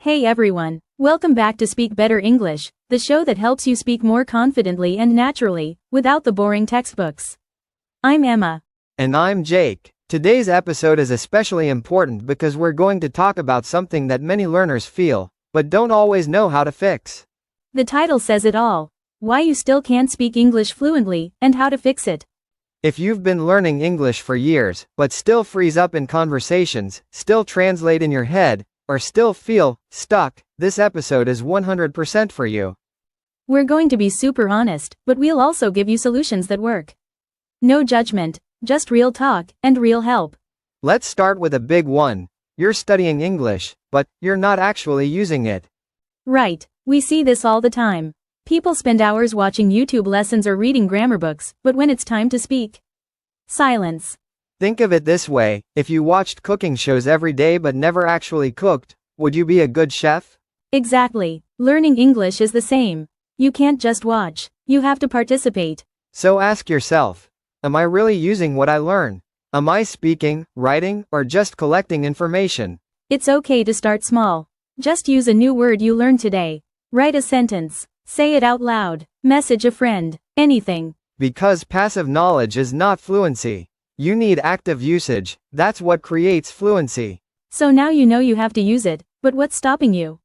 Hey everyone, welcome back to Speak Better English, the show that helps you speak more confidently and naturally, without the boring textbooks. I'm Emma. And I'm Jake. Today's episode is especially important because we're going to talk about something that many learners feel, but don't always know how to fix. The title says it all: why you still can't speak English fluently, and how to fix it. If you've been learning English for years, but still freeze up in conversations, still translate in your head, or still feel stuck, this episode is 100% for you. We're going to be super honest, but we'll also give you solutions that work. No judgment, just real talk, and real help. Let's start with a big one. You're studying English, but you're not actually using it. Right, we see this all the time. People spend hours watching YouTube lessons or reading grammar books, but when it's time to speak, silence. Think of it this way: if you watched cooking shows every day but never actually cooked, would you be a good chef? Exactly. Learning English is the same. You can't just watch, you have to participate. So ask yourself, am I really using what I learn? Am I speaking, writing, or just collecting information? It's okay to start small. Just use a new word you learned today. Write a sentence. Say it out loud. Message a friend. Anything. Because passive knowledge is not fluency. You need active usage. That's what creates fluency. So now you know you have to use it, but what's stopping you?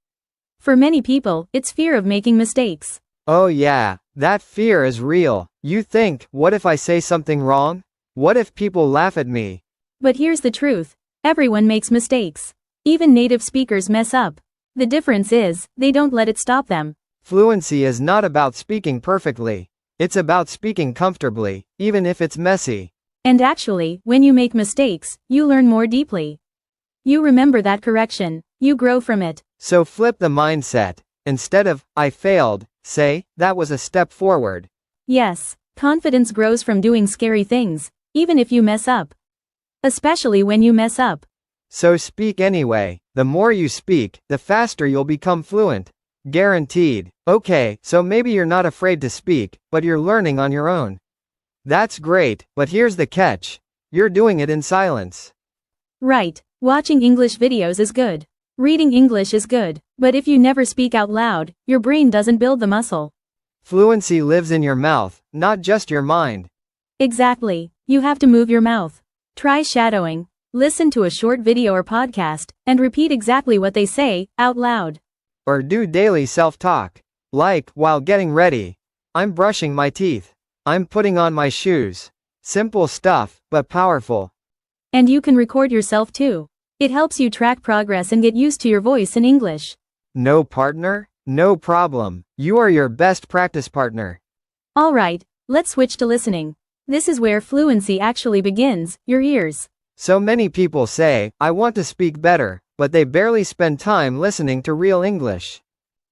For many people, it's fear of making mistakes. Oh yeah, that fear is real. You think, what if I say something wrong? What if people laugh at me? But here's the truth. Everyone makes mistakes. Even native speakers mess up. The difference is, they don't let it stop them. Fluency is not about speaking perfectly. It's about speaking comfortably, even if it's messy. And actually, when you make mistakes, you learn more deeply. You remember that correction. You grow from it. So flip the mindset. Instead of, I failed, say, that was a step forward. Yes, confidence grows from doing scary things, even if you mess up. Especially when you mess up. So speak anyway. The more you speak, the faster you'll become fluent. Guaranteed. Okay, so maybe you're not afraid to speak, but you're learning on your own. That's great, but here's the catch. You're doing it in silence. Right, watching English videos is good. Reading English is good, but if you never speak out loud, your brain doesn't build the muscle. Fluency lives in your mouth, not just your mind. Exactly, you have to move your mouth. Try shadowing. Listen to a short video or podcast, and repeat exactly what they say, out loud. Or do daily self-talk. Like, while getting ready. I'm brushing my teeth. I'm putting on my shoes. Simple stuff, but powerful. And you can record yourself too. It helps you track progress and get used to your voice in English. No partner? No problem. You are your best practice partner. Alright, let's switch to listening. This is where fluency actually begins, your ears. So many people say, I want to speak better, but they barely spend time listening to real English.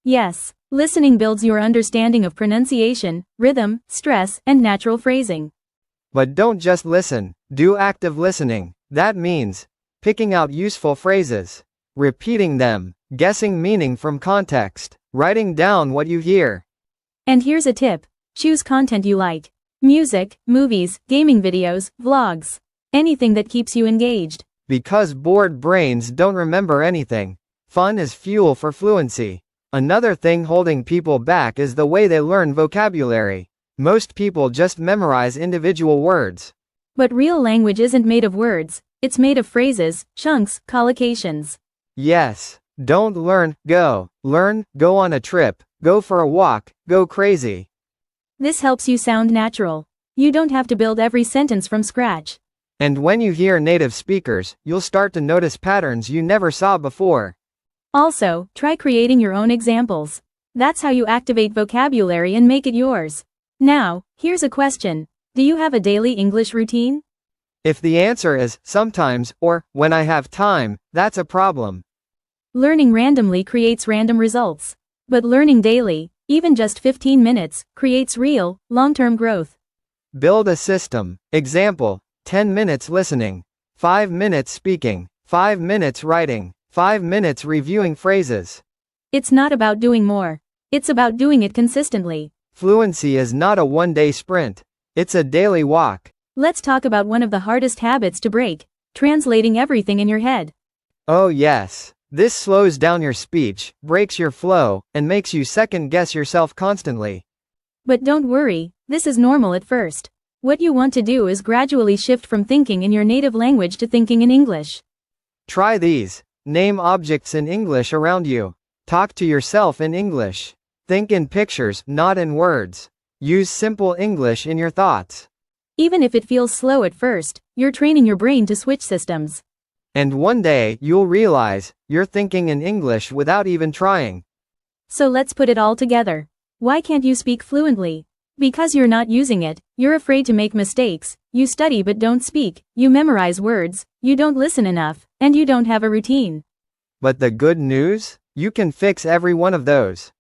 Yes, listening builds your understanding of pronunciation, rhythm, stress, and natural phrasing. But don't just listen, do active listening. That means picking out useful phrases, repeating them, guessing meaning from context, writing down what you hear. And here's a tip: choose content you like. Music, movies, gaming videos, vlogs. Anything that keeps you engaged. Because bored brains don't remember anything. Fun is fuel for fluency. Another thing holding people back is the way they learn vocabulary. Most people just memorize individual words. But real language isn't made of words, it's made of phrases, chunks, collocations. Yes. Don't learn, go. Learn, go on a trip, go for a walk, go crazy. This helps you sound natural. You don't have to build every sentence from scratch. And when you hear native speakers, you'll start to notice patterns you never saw before. Also, try creating your own examples. That's how you activate vocabulary and make it yours. Now, here's a question. Do you have a daily English routine? If the answer is sometimes or when I have time, that's a problem. Learning randomly creates random results. But learning daily, even just 15 minutes, creates real, long-term growth. Build a system. Example, 10 minutes listening, 5 minutes speaking, 5 minutes writing, 5 minutes reviewing phrases. It's not about doing more. It's about doing it consistently. Fluency is not a one-day sprint. It's a daily walk. Let's talk about one of the hardest habits to break: translating everything in your head. Oh yes. This slows down your speech, breaks your flow, and makes you second-guess yourself constantly. But don't worry, this is normal at first. What you want to do is gradually shift from thinking in your native language to thinking in English. Try these. Name objects in English around you. Talk to yourself in English. Think in pictures, not in words. Use simple English in your thoughts. Even if it feels slow at first, you're training your brain to switch systems. And one day, you'll realize, you're thinking in English without even trying. So let's put it all together. Why can't you speak fluently? Because you're not using it, you're afraid to make mistakes, you study but don't speak, you memorize words, you don't listen enough, and you don't have a routine. But the good news? You can fix every one of those.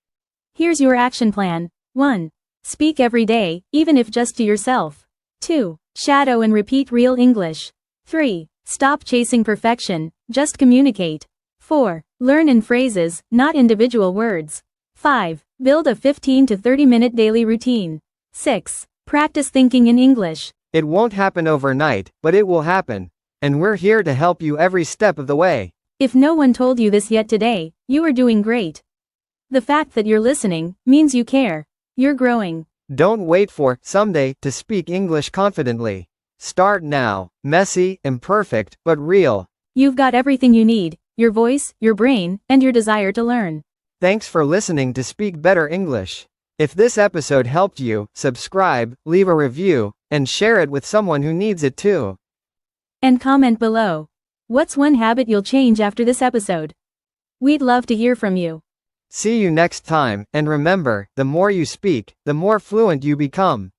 Here's your action plan. 1. Speak every day, even if just to yourself. 2. Shadow and repeat real English. 3. Stop chasing perfection, just communicate. 4. Learn in phrases, not individual words. 5. Build a 15 to 30 minute daily routine. 6. Practice thinking in English. It won't happen overnight, but it will happen. And we're here to help you every step of the way. If no one told you this yet today, you are doing great. The fact that you're listening means you care. You're growing. Don't wait for someday to speak English confidently. Start now. Messy, imperfect, but real. You've got everything you need: your voice, your brain, and your desire to learn. Thanks for listening to Speak Better English. If this episode helped you, subscribe, leave a review, and share it with someone who needs it too. And comment below. What's one habit you'll change after this episode? We'd love to hear from you. See you next time, and remember, the more you speak, the more fluent you become.